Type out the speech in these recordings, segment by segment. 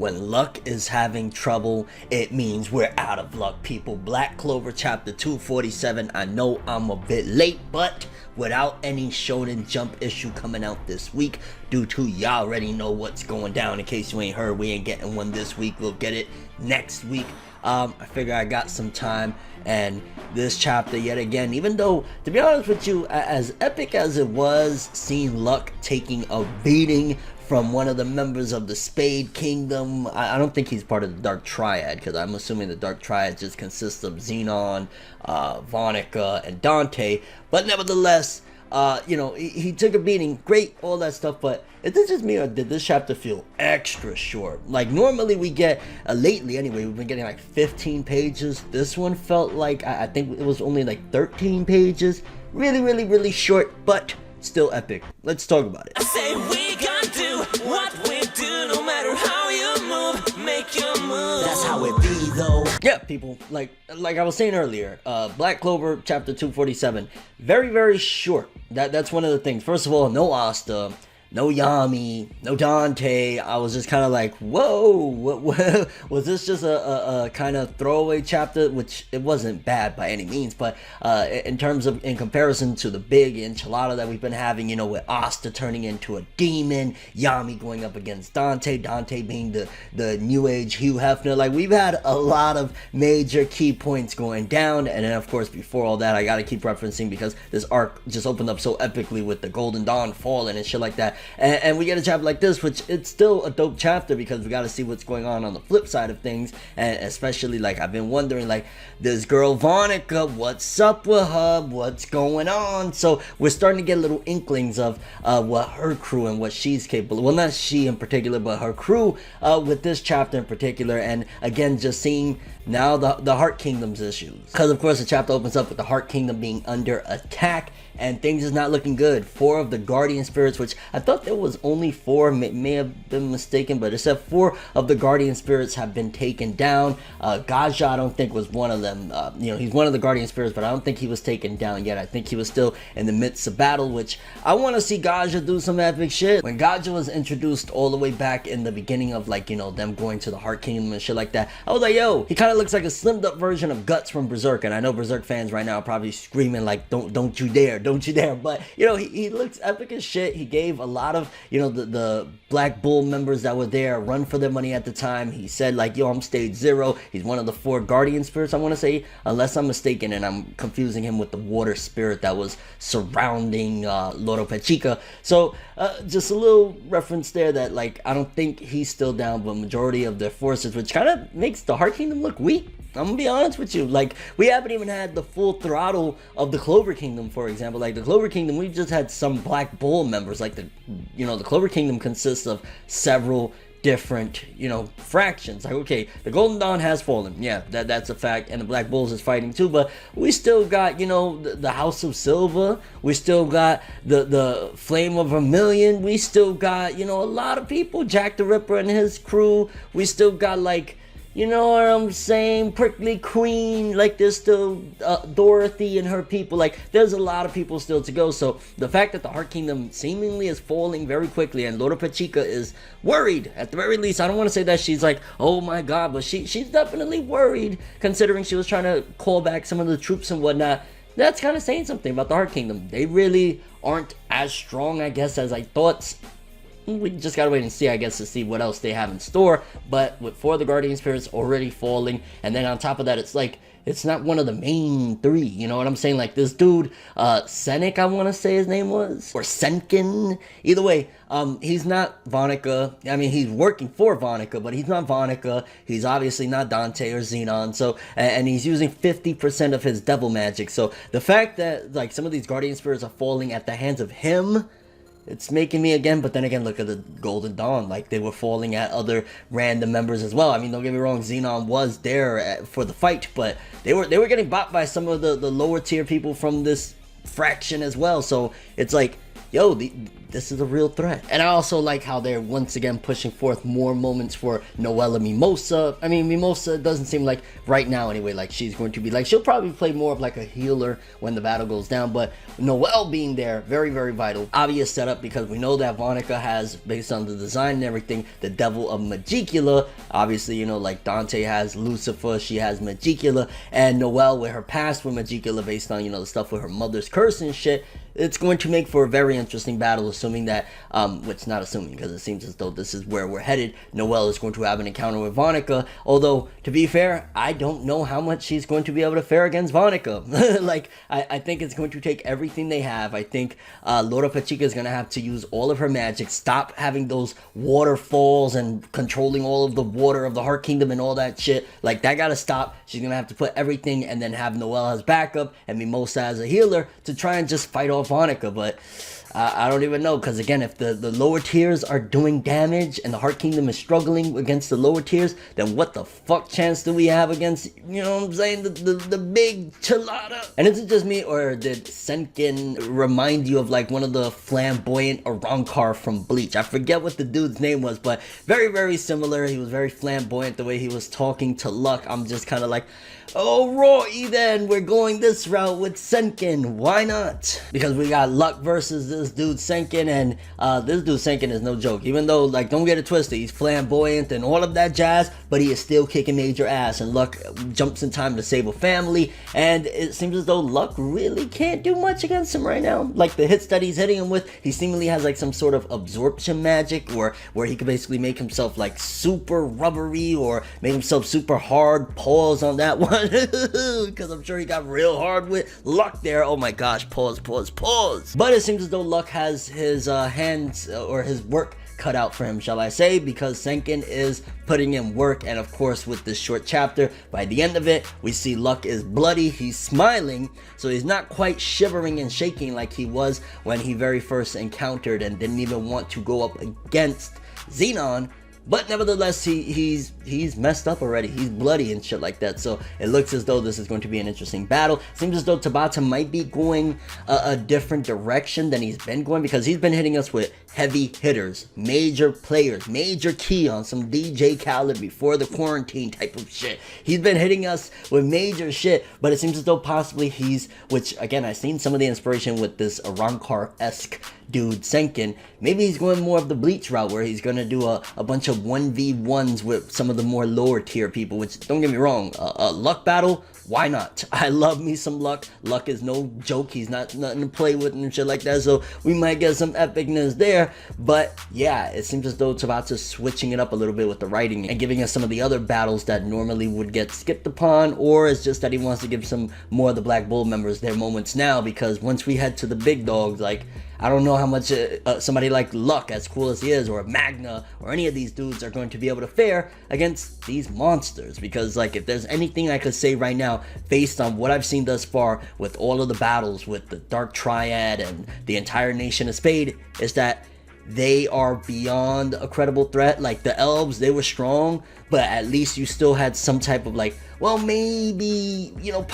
When luck is having trouble, it means we're out of luck, people. Black Clover chapter 247. I know I'm a bit late, but without any Shonen Jump issue coming out this week, due to y'all already know what's going down. In case you ain't heard, we ain't getting one this week. We'll get it next week. I figure I got some time, and this chapter yet again, even though, to be honest with you, as epic as it was, seeing Luck taking a beating from one of the members of the Spade Kingdom. I don't think he's part of the Dark Triad, because I'm assuming the Dark Triad just consists of Xenon, Vonica, and Dante, but nevertheless, you know, he took a beating, great, all that stuff, but is this just me, or did this chapter feel extra short? Like, normally we get, lately anyway, we've been getting like 15 pages. This one felt like, I think it was only like 13 pages. Really short, but still epic. Let's talk about it. I say we gonna do what we do, no matter how you move, make your move. That's how it be, though. Yeah, people, like I was saying earlier, Black Clover chapter 247, very short. That's one of the things. First of all, no Asta, no Yami, no Dante. I was just kind of like, whoa, what was this just a kind of throwaway chapter? Which it wasn't bad by any means, but in terms of, in comparison to the big enchilada that we've been having, you know, with Asta turning into a demon, Yami going up against Dante being the new age Hugh Hefner, like, we've had a lot of major key points going down. And then of course, before all that, I gotta keep referencing, because this arc just opened up so epically with the Golden Dawn falling and shit like that. And we get a chapter like this, which it's still a dope chapter, because we got to see what's going on the flip side of things. And especially, like, I've been wondering, like, this girl Vonica, what's up with her, what's going on? So we're starting to get little inklings of what her crew and what she's capable of. Well, not she in particular, but her crew with this chapter in particular. And again, just seeing now the Heart Kingdom's issues, because of course the chapter opens up with the Heart Kingdom being under attack, and things is not looking good. 4 of the Guardian Spirits, which I thought there was only 4, may have been mistaken, but it said 4 of the Guardian Spirits have been taken down. Gaja, I don't think was one of them. You know, he's one of the Guardian Spirits, but I don't think he was taken down yet. I think he was still in the midst of battle, which I want to see Gaja do some epic shit. When Gaja was introduced all the way back in the beginning of, like, you know, them going to the Heart Kingdom and shit like that, I was like, yo, he kind of looks like a slimmed up version of Guts from Berserk. And I know Berserk fans right now are probably screaming like, don't you dare, but you know, he looks epic as shit. He gave a lot of, you know, the Black Bull members that were there a run for their money at the time. He said, like, yo, I'm stage 0. He's one of the 4 Guardian Spirits, I want to say, unless I'm mistaken, and I'm confusing him with the water spirit that was surrounding Loro Pechica. So just a little reference there that, like, I don't think he's still down, but majority of their forces, which kind of makes the Heart Kingdom look weak. I'm gonna be honest with you, like, we haven't even had the full throttle of the Clover Kingdom, for example. Like, the Clover Kingdom, we've just had some Black Bull members. Like, you know, the Clover Kingdom consists of several different, you know, fractions. Like, okay, the Golden Dawn has fallen, yeah, that's a fact, and the Black Bulls is fighting too, but we still got, you know, the House of Silver, we still got the Flame of Vermilion, we still got, you know, a lot of people, Jack the Ripper and his crew, we still got, like, you know what I'm saying, Prickly Queen, like, there's still Dorothy and her people. Like, there's a lot of people still to go. So the fact that the Heart Kingdom seemingly is falling very quickly, and Loro Pechica is worried, at the very least. I don't want to say that she's like, oh my god, but she's definitely worried, considering she was trying to call back some of the troops and whatnot. That's kind of saying something about the Heart Kingdom. They really aren't as strong, I guess, as I thought. We just gotta wait and see, I guess, to see what else they have in store. But with 4 of the Guardian Spirits already falling, and then on top of that, it's like, it's not one of the main 3, you know what I'm saying? Like, this dude, Senik, I want to say his name was, or Senkin, either way, he's not Vonica. I mean, he's working for Vonica, but he's not Vonica. He's obviously not Dante or Xenon, so, and he's using 50% of his devil magic. So the fact that, like, some of these Guardian Spirits are falling at the hands of him, it's making me again, but then again, look at the Golden Dawn. Like, they were falling at other random members as well. I mean, don't get me wrong, Xenon was there for the fight, but they were getting bought by some of the lower tier people from this fraction as well. So it's like, yo, this is a real threat. And I also like how they're once again pushing forth more moments for Noelle and Mimosa. I mean, Mimosa doesn't seem like, right now anyway, like she's going to be like, she'll probably play more of like a healer when the battle goes down, but Noelle being there, very, very vital. Obvious setup, because we know that Vonica has, based on the design and everything, the Devil of Magicula. Obviously, you know, like Dante has Lucifer, she has Magicula, and Noelle with her past with Magicula, based on, you know, the stuff with her mother's curse and shit. It's going to make for a very interesting battle, assuming that, which not assuming, because it seems as though this is where we're headed. Noelle is going to have an encounter with Vonica, although, to be fair, I don't know how much she's going to be able to fare against Vonica. Like, I think it's going to take everything they have. I think Laura Pachica is going to have to use all of her magic, stop having those waterfalls and controlling all of the water of the Heart Kingdom and all that shit. Like, that gotta stop. She's going to have to put everything, and then have Noelle as backup, and Mimosa as a healer, to try and just fight off Vonica. But I don't even know, because again, if the lower tiers are doing damage and the Heart Kingdom is struggling against the lower tiers, then what the fuck chance do we have against, you know what I'm saying, the big Chelada? And is it just me, or did Senkin remind you of like one of the flamboyant Arankar from Bleach? I forget what the dude's name was, but very, very similar. He was very flamboyant, the way he was talking to Luck. I'm just kind of like, oh, Roy, then we're going this route with Senkin. Why not? Because we got Luck versus this dude Senkin, and this dude Senkin is no joke. Even though, like, don't get it twisted, he's flamboyant and all of that jazz, but he is still kicking major ass, and Luck jumps in time to save a family, and it seems as though Luck really can't do much against him right now. Like, the hits that he's hitting him with, he seemingly has like some sort of absorption magic, or where he could basically make himself like super rubbery, or make himself super hard. Pause on that one. Because I'm sure he got real hard with Luck there. Oh my gosh, pause. But it seems as though Luck has his hands, or his work cut out for him, shall I say, because Senkin is putting in work. And of course, with this short chapter, by the end of it, we see Luck is bloody, he's smiling, so he's not quite shivering and shaking like he was when he very first encountered and didn't even want to go up against Xenon. But nevertheless, he's messed up already. He's bloody and shit like that. So it looks as though this is going to be an interesting battle. Seems as though Tabata might be going a different direction than he's been going, because he's been hitting us with heavy hitters, major players, major key on some DJ Khaled before the quarantine type of shit. He's been hitting us with major shit, but it seems as though possibly which again, I've seen some of the inspiration with this Arankar-esque dude Senkin. Maybe he's going more of the Bleach route, where he's going to do a bunch of 1v1s with some of the more lower tier people, which, don't get me wrong, a Luck battle, why not? I love me some Luck. Luck is no joke. He's not nothing to play with and shit like that, so we might get some epicness there. But yeah, it seems as though Tabata's switching it up a little bit with the writing and giving us some of the other battles that normally would get skipped upon, or it's just that he wants to give some more of the Black Bull members their moments now, because once we head to the big dogs, like, I don't know how much somebody like Luck, as cool as he is, or Magna, or any of these dudes are going to be able to fare against these monsters. Because, like, if there's anything I could say right now, based on what I've seen thus far with all of the battles with the Dark Triad and the entire Nation of Spade, is that they are beyond a credible threat. Like, the elves, they were strong, but at least you still had some type of, like, well, maybe, you know,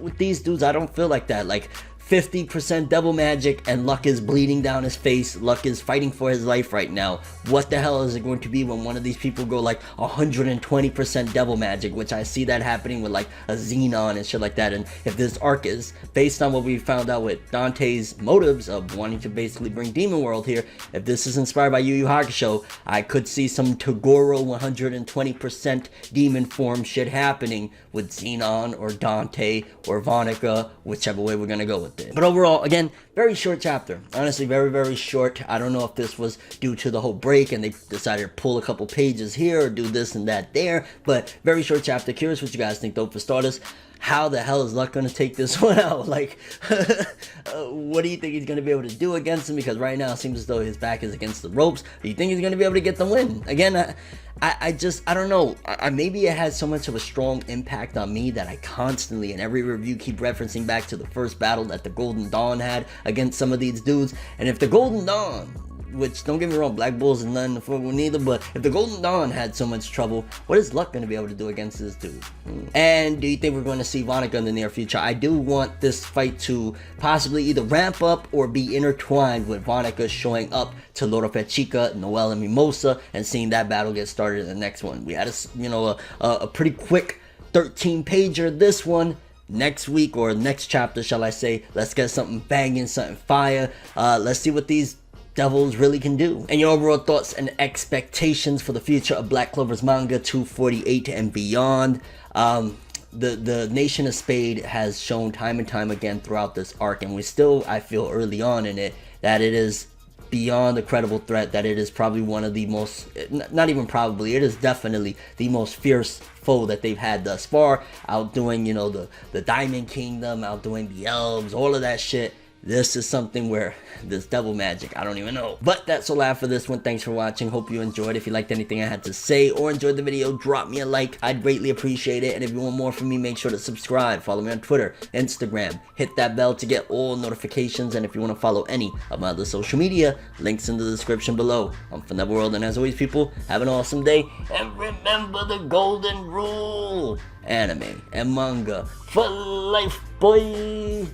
with these dudes, I don't feel like that. Like, 50% devil magic, and Luck is bleeding down his face. Luck is fighting for his life right now. What the hell is it going to be when one of these people go like 120% devil magic, which I see that happening with like a Xenon and shit like that. And if this arc is based on what we found out with Dante's motives of wanting to basically bring Demon World here, if this is inspired by Yu Yu Hakusho, I could see some Toguro 120% demon form shit happening with Xenon or Dante or Vonica, whichever way we're gonna go with it. But overall, again, very short chapter. Honestly, very, very short. I don't know if this was due to the whole break and they decided to pull a couple pages here or do this and that there, but very short chapter. Curious what you guys think though. For starters, how the hell is Luck going to take this one out? Like, what do you think he's going to be able to do against him? Because right now it seems as though his back is against the ropes. Do you think he's going to be able to get the win? Again, I don't know. Maybe it has so much of a strong impact on me that I constantly, in every review, keep referencing back to the first battle that the Golden Dawn had against some of these dudes. And if the Golden Dawn which don't get me wrong, Black Bulls is nothing to fuck with neither, but if the Golden Dawn had so much trouble, what is Luck going to be able to do against this dude? And do you think we're going to see Vonica in the near future? I do want this fight to possibly either ramp up or be intertwined with Vonica showing up to Loro Chica, Noel, and Mimosa, and seeing that battle get started in the next one. We had a pretty quick 13-pager this one. Next week, or next chapter, shall I say, let's get something banging, something fire. Let's see what these devils really can do. And your overall thoughts and expectations for the future of Black Clover's manga 248 and beyond. The Nation of Spade has shown time and time again throughout this arc, and we still, I feel early on in it, that it is beyond a credible threat, that it is probably one of the most, not even probably, it is definitely the most fierce foe that they've had thus far, outdoing, the Diamond Kingdom, outdoing the elves, all of that shit. This is something where this devil magic, I don't even know. But that's all I have for this one. Thanks for watching. Hope you enjoyed. If you liked anything I had to say or enjoyed the video, drop me a like. I'd greatly appreciate it. And if you want more from me, make sure to subscribe. Follow me on Twitter, Instagram. Hit that bell to get all notifications. And if you want to follow any of my other social media, links in the description below. I'm ForneverWorld, and as always, people, have an awesome day. And remember the golden rule. Anime and manga for life, boy.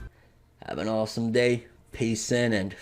Have an awesome day. Peace in, and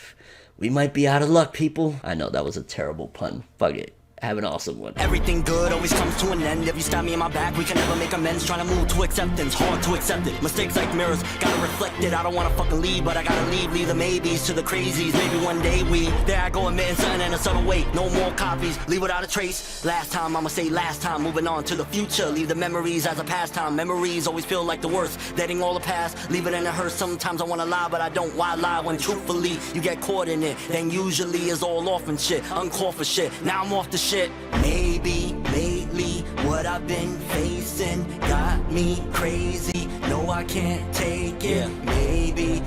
we might be out of luck, people. I know that was a terrible pun. Fuck it. Have an awesome one. Everything good always comes to an end. If you stab me in my back, we can never make amends. Trying to move to acceptance, hard to accept it. Mistakes like mirrors, gotta reflect it. I don't wanna fucking leave, but I gotta leave. Leave the maybes to the crazies. Maybe one day there I go admitting something in a subtle way. No more copies, leave without a trace. Last time, I'ma say last time. Moving on to the future, leave the memories as a pastime. Memories always feel like the worst. Letting all the past, leave it in a hearse. Sometimes I wanna lie, but I don't. Why lie when truthfully you get caught in it? Then usually is all off and shit. Uncalled for shit. Now I'm off the shit. Maybe lately what I've been facing got me crazy. No, I can't take it. Maybe